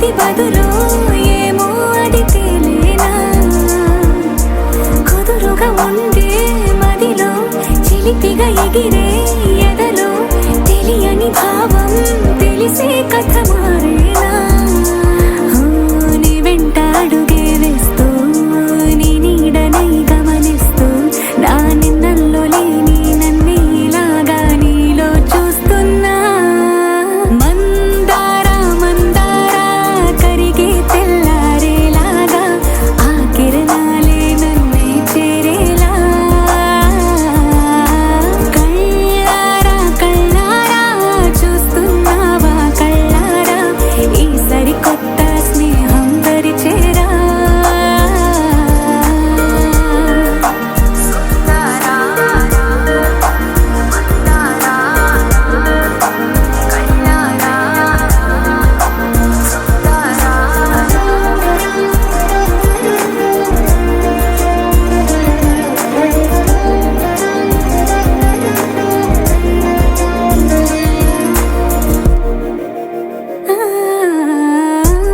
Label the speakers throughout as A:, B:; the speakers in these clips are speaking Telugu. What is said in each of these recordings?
A: ఏది బదులో ఏమో అది తేలేనా కుదురుగా ఉండే మదిలో చిలిపిగా ఎగిరే ఎదలో తెలియని భావం తెలిసే కథ మారేనా నీ వెంట అడుగే వేస్తూ నీ నీడనై గమనిస్తూ నా నిన్నల్లో లేని నన్నే ఇలాగా నీలో చూస్తున్నా మందార మందార కరిగే తెల్లారేలాగా ఆ కిరణాలే నన్నే చేరేలా కళ్ళారా కళ్ళారా చూస్తున్నావా కళ్ళారా ఈ సరికొత్త స్నేహం పరిచేరా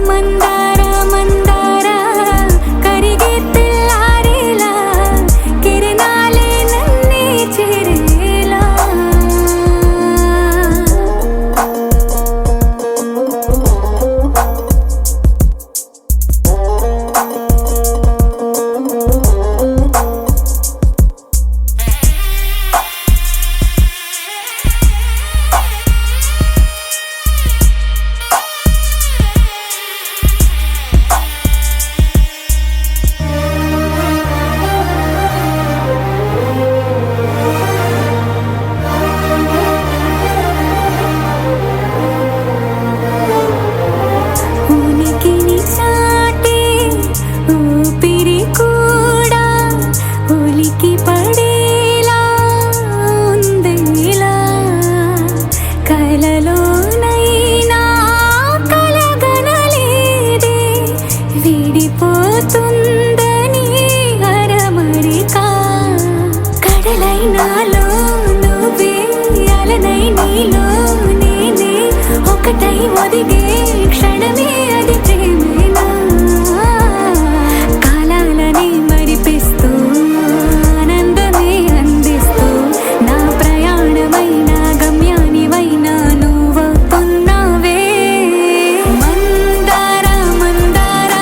A: మందార మందార కరిగే తెల్లారేలా కిరణాలే నన్నే చేరేలా ఉనికిని చాటే ఊపిరి కూడా ఉలికి పడేలా ఉందేలా కలలోనైనా కలగనలేదే విడిపోతుందని అరమరిక కడలైనాలో నువ్వే అలనై నీలో నేనే ఒకటై ఒదిగే క్షణమే అది ప్రేమేనా కాలాలని మరిపిస్తూ ఆనందమే అందిస్తూ నా ప్రయాణమైన గమ్యానివైనా నువ్వవుతున్నావే మందార మందార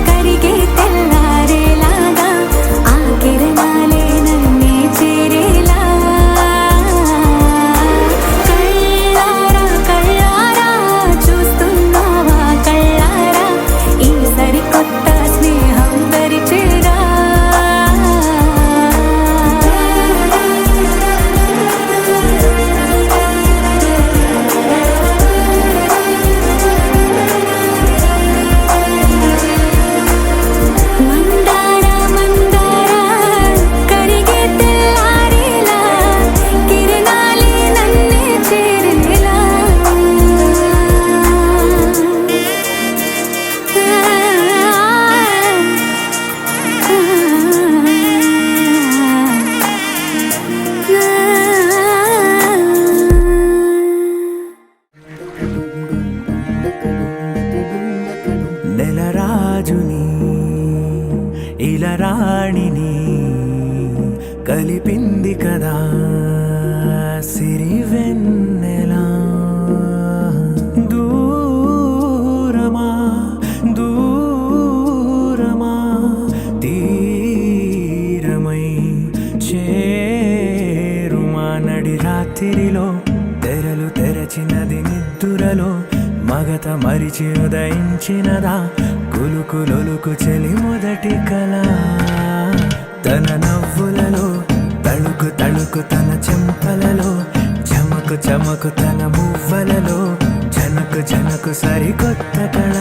A: కరిగే తెల్లారేలాగా ఆ కిరణాలే నన్నే చేరేలా కళ్ళారా కళ్ళారా చూస్తున్నావా కళ్ళారా ఈ సరికొత్త స్నేహం పరిచేరా మందార మందార కరిగే తెల్లారేలా కిరణాలే నన్నే చేరేలా
B: నెలరాజుని ఇలరాణిని కలిపింది కదా సిరివెన్నెలా దూరమా దూరమా తీరమై చేరుమా నడి రాత్రిలో తెరలు తెరచినది నిద్దురలో మగత మరిచి ఉదయించినదా కులుకులొలుకు చెలి మొదటి కళ తన నవ్వులలో తళుకు తళుకు తన చెంపలలో చమకు చమకు తన మువ్వలలో జనకు జనకు సరికొత్త కళ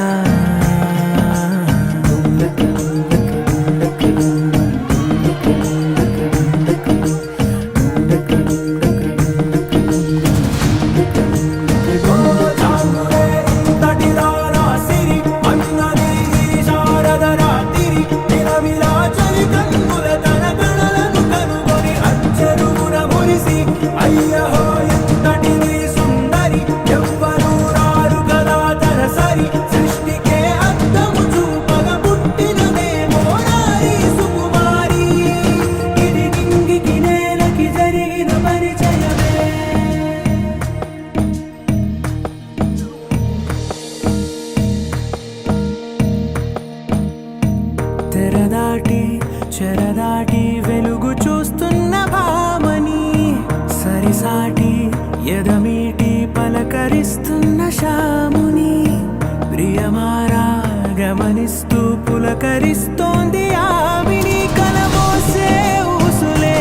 C: సుందరి ఎవ్వరూ రారు కదా తన సరి సృష్టికే
B: తడుతూ పులకరిస్తోంది ఆవిని కలబోసే ఊసులే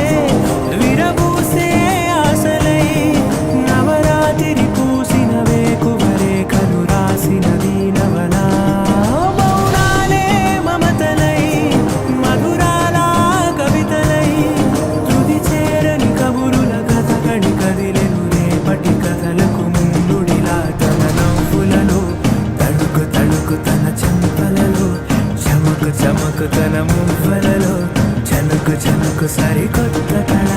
B: విరబూసే ఆశలై నవరాత్రి పూసిన వేకువరే కలు రాసిన దీనవలా మౌనాలే మమతలై మధురాల కవితలై తుది చేరని కబురుల కథ కడి కదిలెను రేపటి కథలకు ముందుడిలా తన నవ్వులలో తడుకు తడుకు తన చెంపలలో చమకు చమకు తన మువ్వలలో చనుకు చనుకు సరికొత్త కళ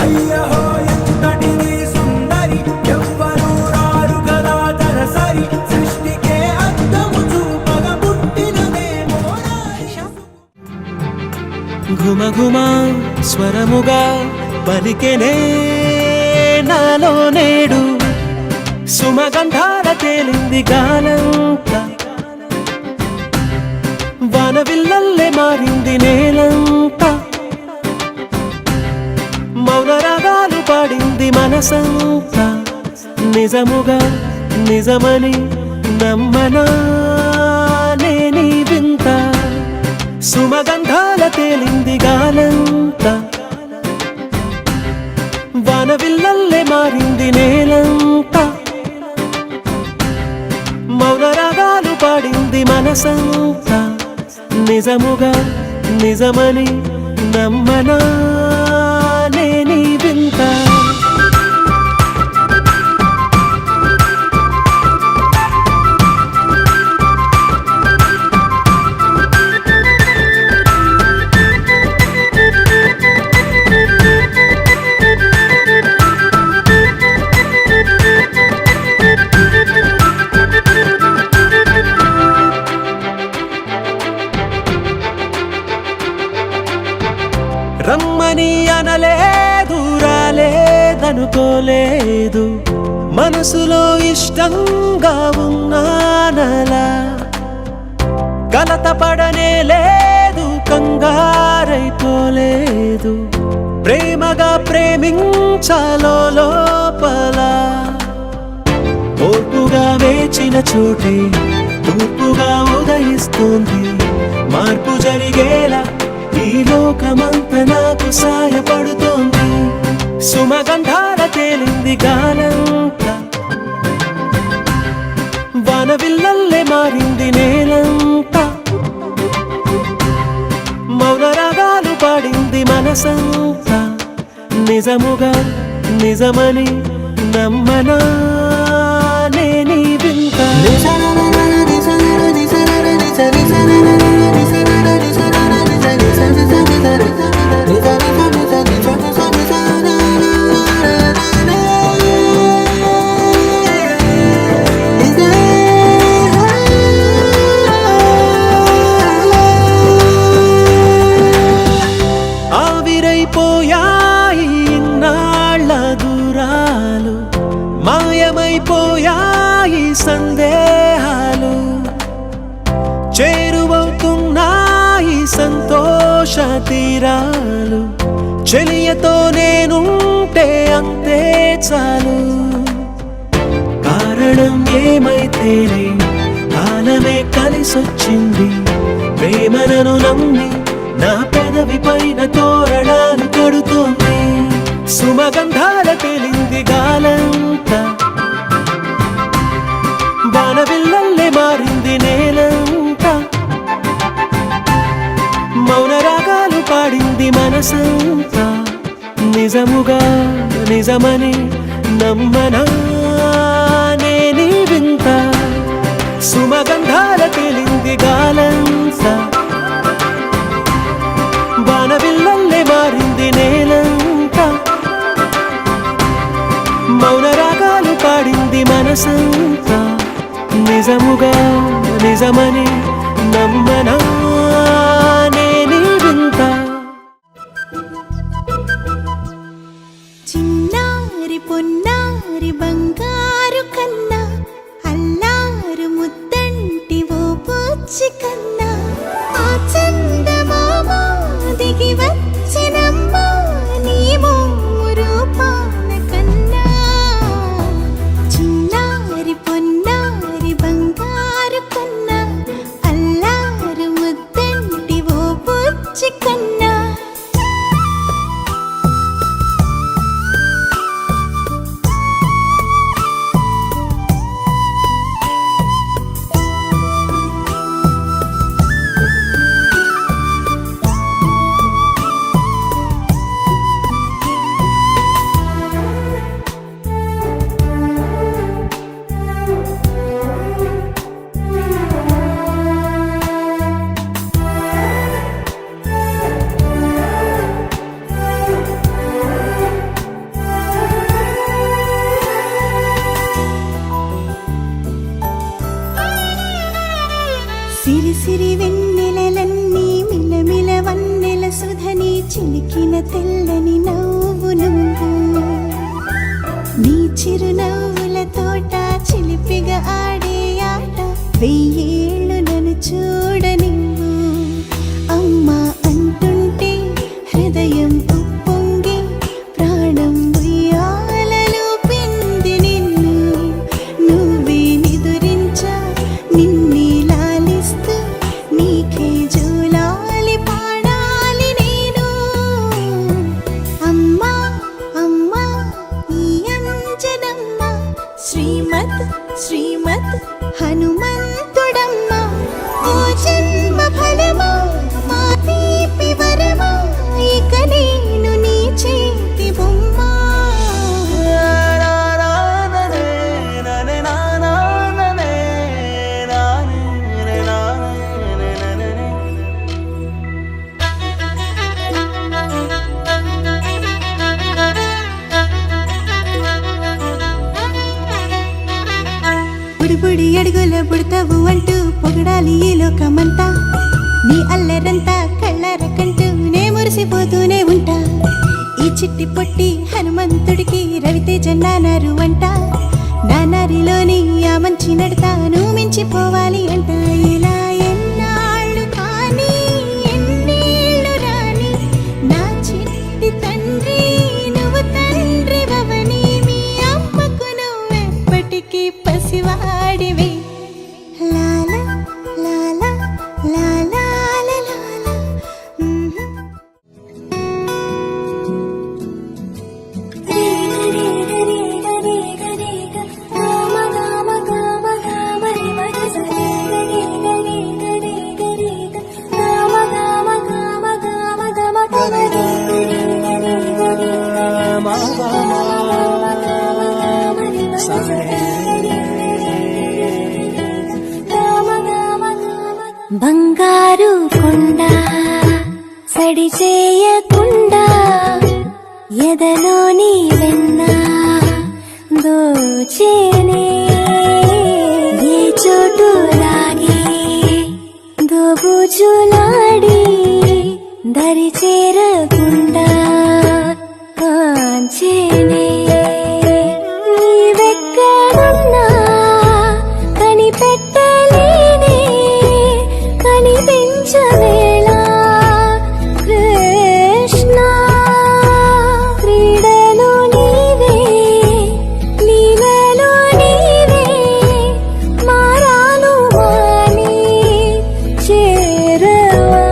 B: అయ్యహో ఎంతటిది సుందరి ఎవ్వరూ రారు కదా తన సరి సృష్టికే అద్దము చూపగ పుట్టినదేమో ఘుమ ఘుమ స్వరముగా పలికెనే నాలో నేడు సుమగంధాల తేలింది గాలంతా వానవిల్లల్లే మారింది నేలంతా మౌన రాగాలు పాడింది మనసంతా నిజముగా నిజమని నమ్మనా నేనీ వింత సుమగంధాల తేలింది గాలంతా వానవిల్లల్లే మారింది నేలంతా మౌన రాగాలు పాడింది మనసంతా నిజముగా నిజమని నమ్మనా నేనీ వింత రమ్మని అనలేదు రాలేదనుకోలేదు మనసులో ఇష్టంగా ఉన్నానలా కలత పడనే లేదు కంగారైపోలేదు ప్రేమగా ప్రేమించాలో లోపల ఓర్పుగా వేచిన చోటే తూర్పుగా ఉదయిస్తుంది మార్పు జరిగేలా ఈ లోకమంతా నాకు సాయపడుతోంది సుమగంధాల తేలింది గాలంతా వానవిల్లల్లే మారింది నేలంతా మౌన రాగాలు పాడింది మనసంతా నిజముగా నిజమని నమ్మనా నేనీ వింత ఆవిరైపోయాయి ఇన్నాళ్ళ దూరాలు మాయమైపోయాయి సందేహాలు చేరువవుతున్నాయి సంతోష తీరాలు చెలియతో నేనుంటే అంతే చాలు కారణం ఏమైతేనే కాలమే కలిసొచ్చింది ప్రేమనను నమ్మి నా పెదవి పైన తోరణాలు కడుతోంది సుమగంధాల తేలింది గాలంతా వానవిల్లల్లే మారింది నేలంతా మౌన రాగాలు పాడింది మనసంతా నిజముగా నిజమని నమ్మనా నేనీ వింత సుమగంధాల తేలింది గాలంతా వానవిల్లల్లే మారింది నేలంతా మౌన రాగాలు పాడింది మనసంతా నిజముగా నిజమని నమ్మనా నేనీ వింత
A: చిన్నారి పొన్నారి బంగారు కన్నా అల్లారు ముద్దంటి ఓ పూచి కన్నా ఆ చందమామ దిగి
C: చిలికిన తెల్లని నవ్వు నువ్వు నీ చిరునవ్వుల తోట చిలిపిగా ఆడే ఆట వెయ్యేళ్ళు నన్ను చూడనివ్వు అమ్మా అంటుంటే హృదయం ఉప్పొంగి ప్రాణం ఉయ్యాలలో పింది నిన్ను నువ్వే నిదురించా నిన్నే లాలిస్తూ నీకే జోలాలి పాడాలి నేను అమ్మా అమ్మా ఈ అంజనమ్మ శ్రీమత్ శ్రీమత్ హనుమంతుడమ్మ ఓ జన్మ ఫలమా మా తీపి వరమా ఇక నేను నీ చేతి బొమ్మ బుడిబుడి అడుగుల పుడతావు అంటూ పొగడాలి ఈ లోకమంతా నీ అల్లరంతా కళ్ళరకంటూ నే మురిసిపోతూనే ఉంటా ఈ చిట్టి పొట్టి హనుమంతుడికి రవితేజ నానారు అంట నానారిలోని ఆ మంచి నడతాను మించిపోవాలి అంట ఇలా ఎన్నాళ్ళు కానీ ఎన్నేళ్ళు రాని నా చిట్టి తండ్రి నువ్వు తండ్రి భవని మీ అమ్మకు నువ్వెప్పటికీ పసివాడివి లాలా లాలా లాలా లాలా
A: బంగారు కొండ సడి చేయకుండా ఎదలోని వెన్న దోచేనే ఏ చోటు లాగి దోబుజులాడి దరి చేరకుండా కాంచేనే నీవెక్కడున్నా కనిపెట్టలేనే కనిపించవేళ కృష్ణ క్రీడలో నీవే లీలలో నీవే మారాను వాణి చేరవా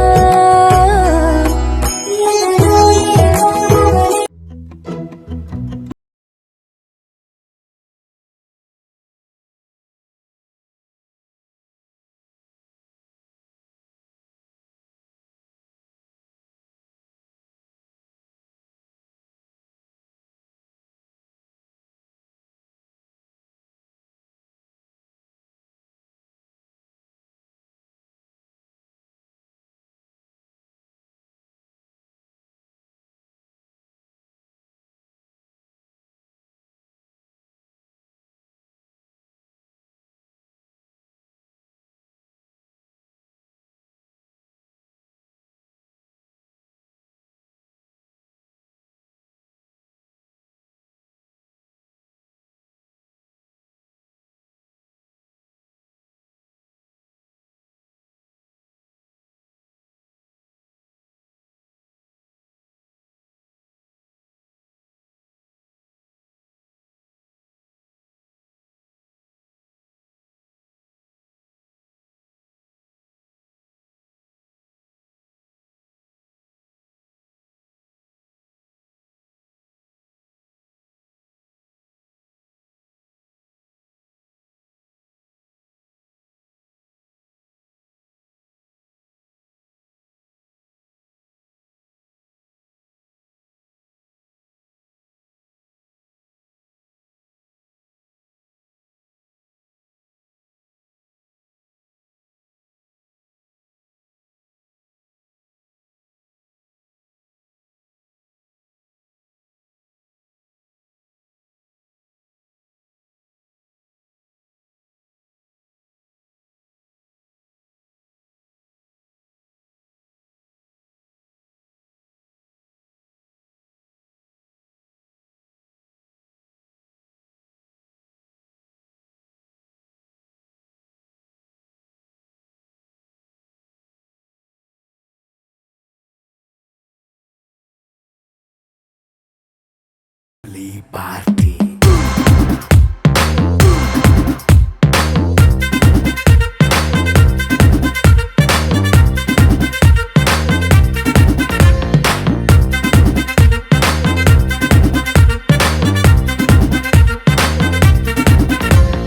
B: family party.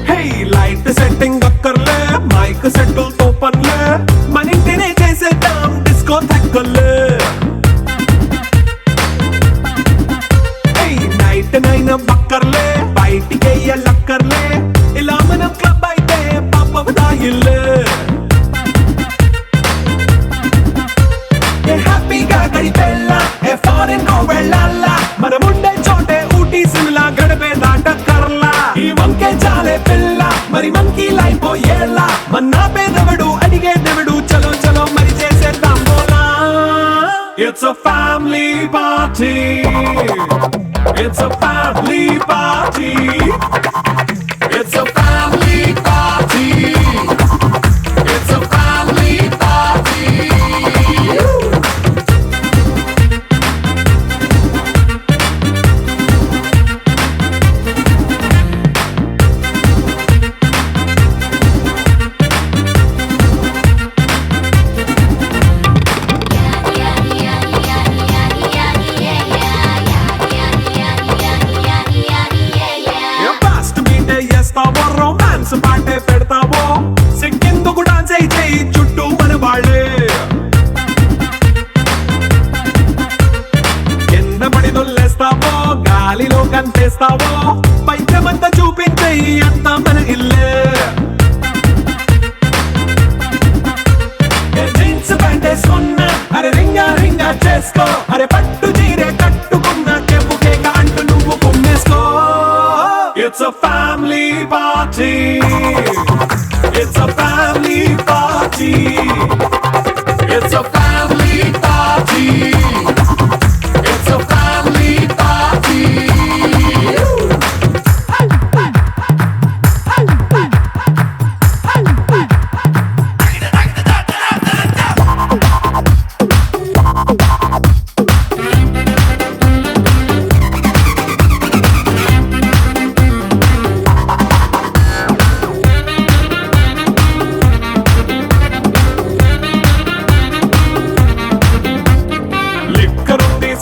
B: Hey, light setting అక్కర్లే మైక్ సెట్టుల్ తో పనిలే మన ఇంటినే చేసేద్దాం డిస్కో థక్కర్లే నైట్ నైన్ బక్కర్లే బయటికి లక్కర్లే ఇలా మనం క్లబ్ అయితే పాపదాయిల్లే హ్యాపీగా గడిపెళ్ళా ఏ ఫారెన్ కో వెళ్ళాలా మనం ఉండే చోటే ఊటీ సిమ్లా గడిపే దాటక్కర్లా ఈ వంకే చాలే పిల్ల మరి మంకీ లైఫ్ ఏళ్ళ మన్నా పేదవడు అడిగేదెవడు చలో చలో మరి చేసేద్దాం బోలా it's a family party. It's a family party. It's a family party. It's a family party. Romance పాటే పెడతావో సిక్కిందుకు డాన్స్ చేయి చుట్టూ మన వాళ్ళే కింద పడి దొల్లేస్తావో గాలిలో కంటేస్తావో పైకమంతా చూపించేయి అంతా మన ఇల్లే జీన్స్ ప్యాంట్ వేసుకున్నా అరే రింగా రింగా చేసుకో అరే పట్టు చీరే కట్టుకున్నా కెవ్వు కేక అంటూ నువ్వు కుమ్మేసుకో. It's a family party. It's a family party. It's a family party. It's a family party.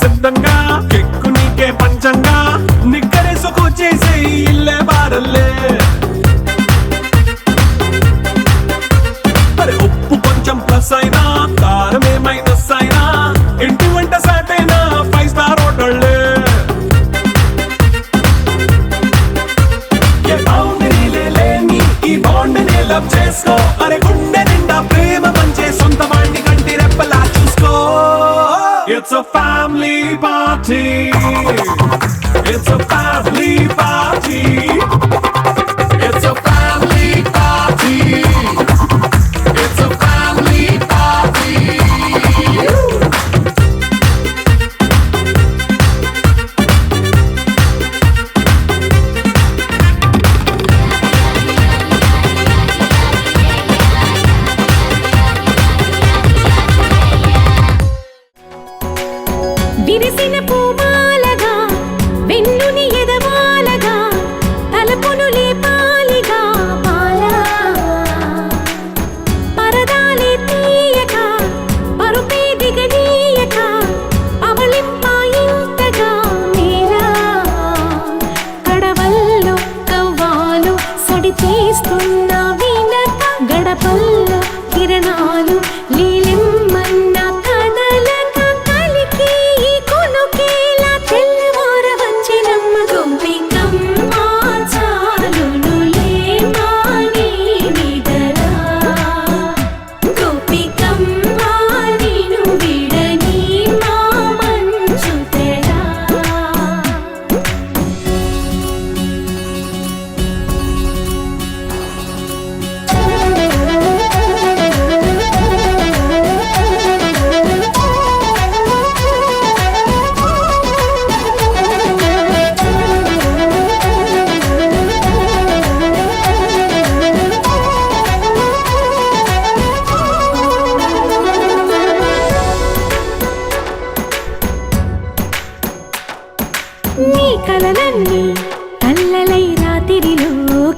B: సిద్ధంగా కెక్కు నీకే పంచంగా నిక్కరేసుకు చేసే ఇల్లే బారల్లే అరే ఉప్పు కొంచెం ప్లస్ అయినా కారమే మైనస్ అయినా ఇంటి వంట సాటైనా 5 స్టార్ హోటళ్ళే ఏ బౌండరీలే లేని ఈ బాండ్ని లవ్ చేసుకో అరే గుండె నిండా ప్రేమ పంచే సొంత వాణ్ణి కంటి రెప్పలా చూసుకో. It's a family party. It's a family party. It's a family party. It's a family party.
A: విరిసిన పూమాలగా వెన్నుని ఎదవాలగా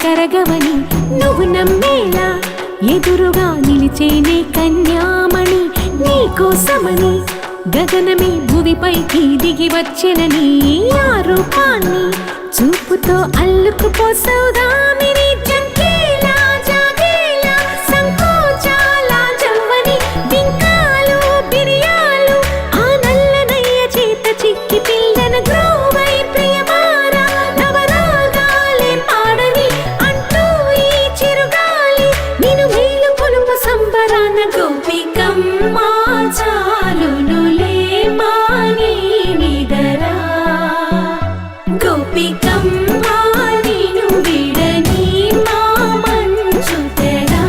A: కరగవని నువ్వు నమ్మేలా ఎదురుగా నిలిచేనే కన్యామణి నీకోసమని గగనమే భువిపైకి దిగి వచ్చెనని ఆ రూపాన్ని చూపుతో అల్లుకుపోసౌదామిని జంకేలా జాగేలా సంకోచాల జవ్వని బింకాలు బిరియాలు ఆ నల్లనయ్య చేత చిక్కి పిల్లన గ్రోవై ప్రియమారా నవరాగాలే పాడని అంటూ ఈ చిరుగాలి నిన్ను మేలు కొలుపు సంబరాన గోపికమ్మ చాలునులే మాని నిదరా గోపికమ్మ నిన్ను విడని మా మంచు తెరా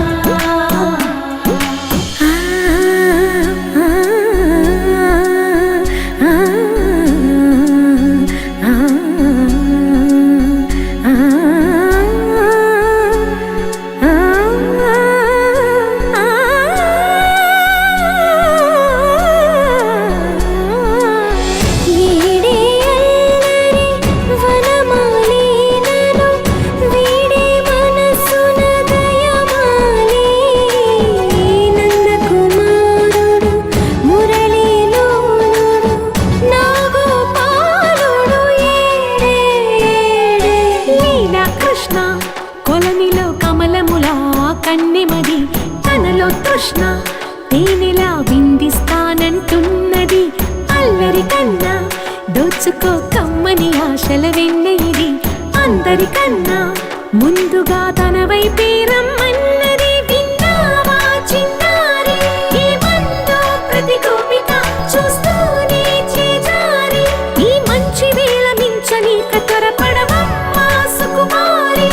A: కొలనిలో కమలములా కన్నెమది తనలో తృష్ణ తేనెలా విందిస్తానంటున్నది అల్లరి కన్నా దోచుకో కమ్మని ఆశల వెన్నెయిది అందరికన్నా ముందుగా తన వైపే రమ్మన్నది విన్నావా చిన్నారి ఏమందో ప్రతి గోపిక చూస్తూనే చేజారి ఈ మంచి వేళ మించని కతరపడవమ్మ సుకుమారి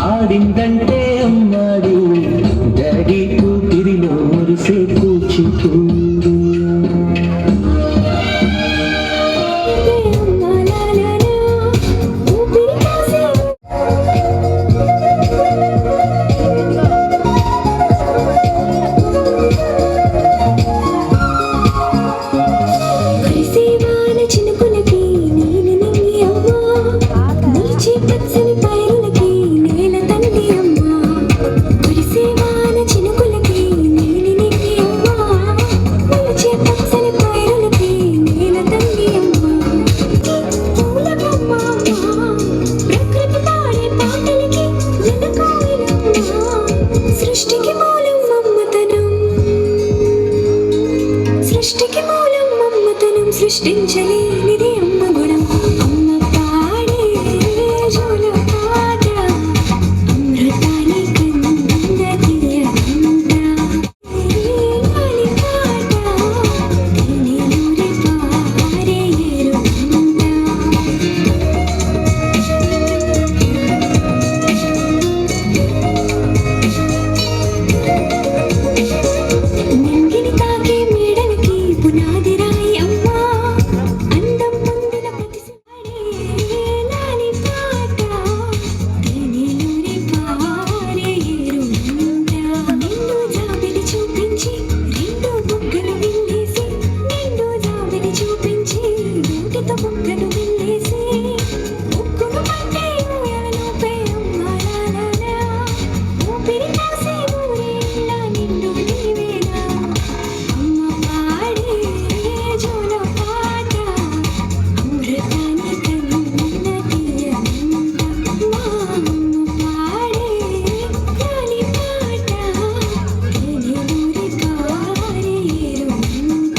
D: ఆడిందంటే అమ్మాడి డాడీ కూతురిలో మురిసే కూచిపూడి
A: సృష్టించలేనిది అమ్మ గుణం అమ్మ పాడే జోల పాట అమృతాని కన్న తీయకుంట లాలి పాట తేనెలూరి పారే ఎరుకుంట నింగిని తాకే మేడలకి పునాది రాయి అమ్మ అందం పొందిన ప్రతిసారి లాలి పాట తేనెలూరి పారే ఎరుకుంట నిండు జాబిలి చూపించి రెండు బుగ్గలు విల్లేసి నిండు జాబిలి చూపించి నోటితో బుగ్గలు విల్లేసి ఉక్కును పట్టే ఊయలలోపే అమ్మ లాలా ఊపిరి కాసే ఊరేళ్ళ నిండు నీవేనా అమ్మ పాడే జోల పాట అమృతాని కన్న తీయకుంట మా అమ్మ పాడే లాలి పాట తేనెలూరి పారే ఎరుకుంట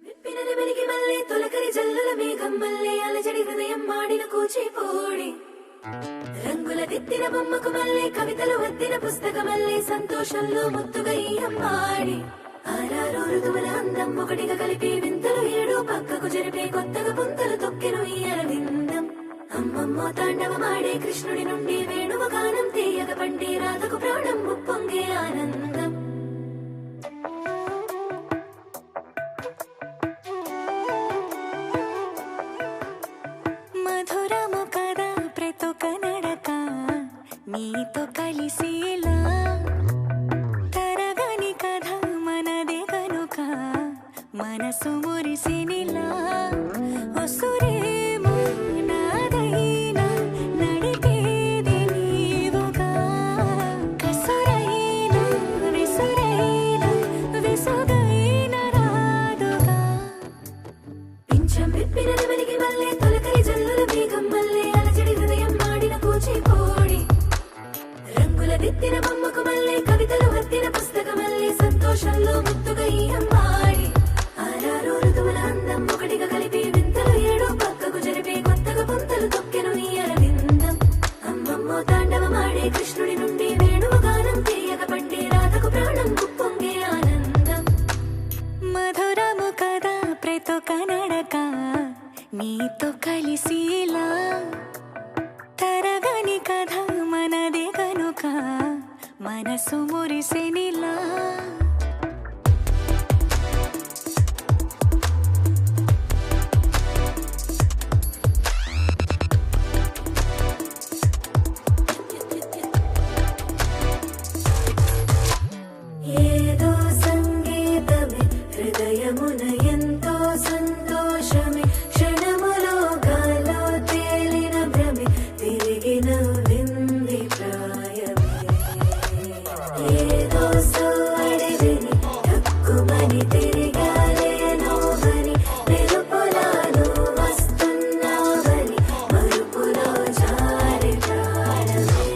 A: విప్పినది వెలిగి మళ్ళీ తొలకరి జల్లుల మేఘం మళ్ళీ అలజడి హృదయం మాడిన కూచిపూడి రంగుల దిద్దిన బొమ్మకు మళ్ళీ కవితలు వద్దిన పుస్తకమల్లే సంతోషంలో ముద్దుగా ఈ అమ్మాడి ఆరారు ఋతువుల అందం ఒకటిగా కలిపి వింతలు ఏడు పక్కకు జరిపే కొత్తగా పుంతలు తొక్కెను ఈ అరవిందం అమ్మమ్మో తాండవమాడే కృష్ణుడి నుండి వేణువ గానం తీయగ పండి
C: మనసు మురిసినిలా ఒసురేమో నాదైనా నడిపేది నీవుగా కసురైనా విసురైనా విసుగైనా రాదుగా
A: పింఛం విప్పిన నెమలికి మల్లె తొలకరి జల్లుల మేఘం మల్లె అలజడి హృదయం మాడిన కూచిపూడి రంగుల దిద్దిన బొమ్మకు మల్లె కవితలు వద్దిన పుస్తకమల్లె సంతోషంలో ముద్దుగా ఈ అమ్మాడి ఆరారు ఋతువుల అందం ఒకటిగా కలిపి వింతలు ఏడు పక్కకు జరిపే కొత్తగా పుంతలు తొక్కెను ఈ అరవిందం అమ్మమ్మో తాండవమాడే కృష్ణుడి నుండి వేణువు గానం తీయక పండే రాధకు ప్రాణం ఉప్పొంగే ఆనందం
C: మధురము కదా ప్రతొక నడక నీతో కలిసిలా తరగని కథ మనదే కనుక మనసు మురిసెనిలా
A: ఏదో సంగీతమే హృదయమున ఎంతో సంతోషమే క్షణములో గాలో తేలిన భ్రమే తిరిగి నవ్వింది ప్రాయమే ఏదో సోడి విని తక్కువని తిరిగాలే నోవని మెరుపులాను వస్తున్నావని మరుపులో జారి ప్రాణమే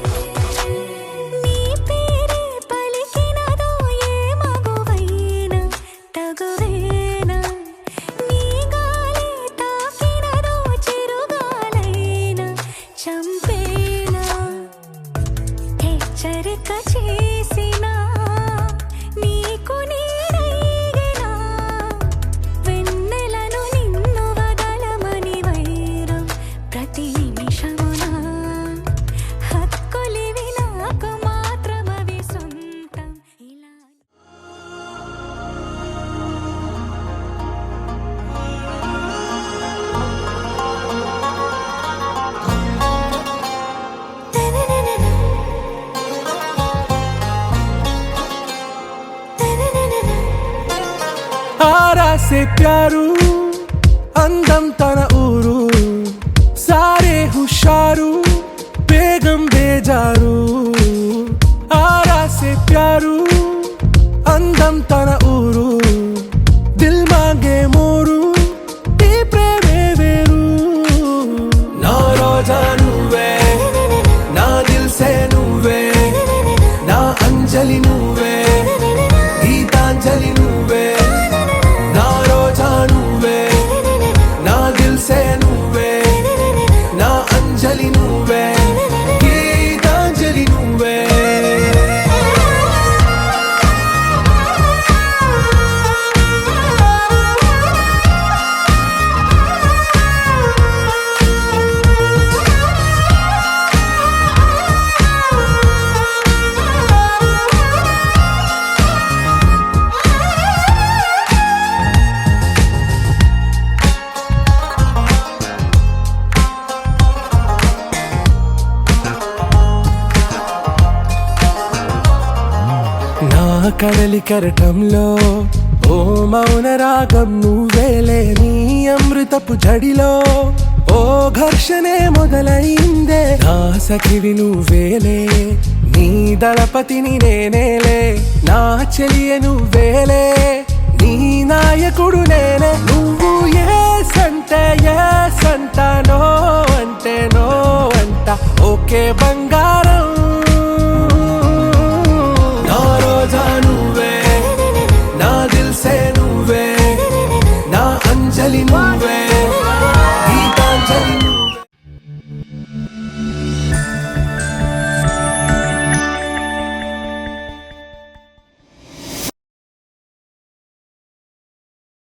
C: నీ పేరే పలికినదో ఏ మగువైనా తగువేనా నీ గాలి తాకినదో చిరుగాలైనా చంపేనా హెచ్చరిక చేసినా నీకు నీడైనా వెన్నెలను నిన్ను వదలమని వైరం ప్రతి నిమిషమున హక్కులివి నాకు మాత్రమవి సొంతం ఇలా
B: आरा से प्यारू అందం తన ఊరు సారే హుషారు బేగం బేజారు ఆరా సే ప్యారు అందం తన ఊరు దిల్ మాంగే మోరు ఈ ప్రేమే వేరు నా రోజా నువ్వే నా దిల్ సే నువ్వే నా అంజలి నువ్వే గీతాంజలి నువ్వే నా రోజా నువ్వే నా దిల్ సే నువ్వే నా అంజలి నువ్వే గీతాంజలి నువ్వే నా కడలి కరటంలో ఓ మౌన రాగం నువ్వేలే నీ అమృతపు జడిలో ఓ ఘర్షణే మొదలైందే నా సఖివి నువ్వేలే నీ దళపతిని నేనేలే నా చెలియ నువ్వేలే నీ నాయకుడు నేనే నువ్వు ఏ సంట నో అంటే నో అంట ఓకే బంగారం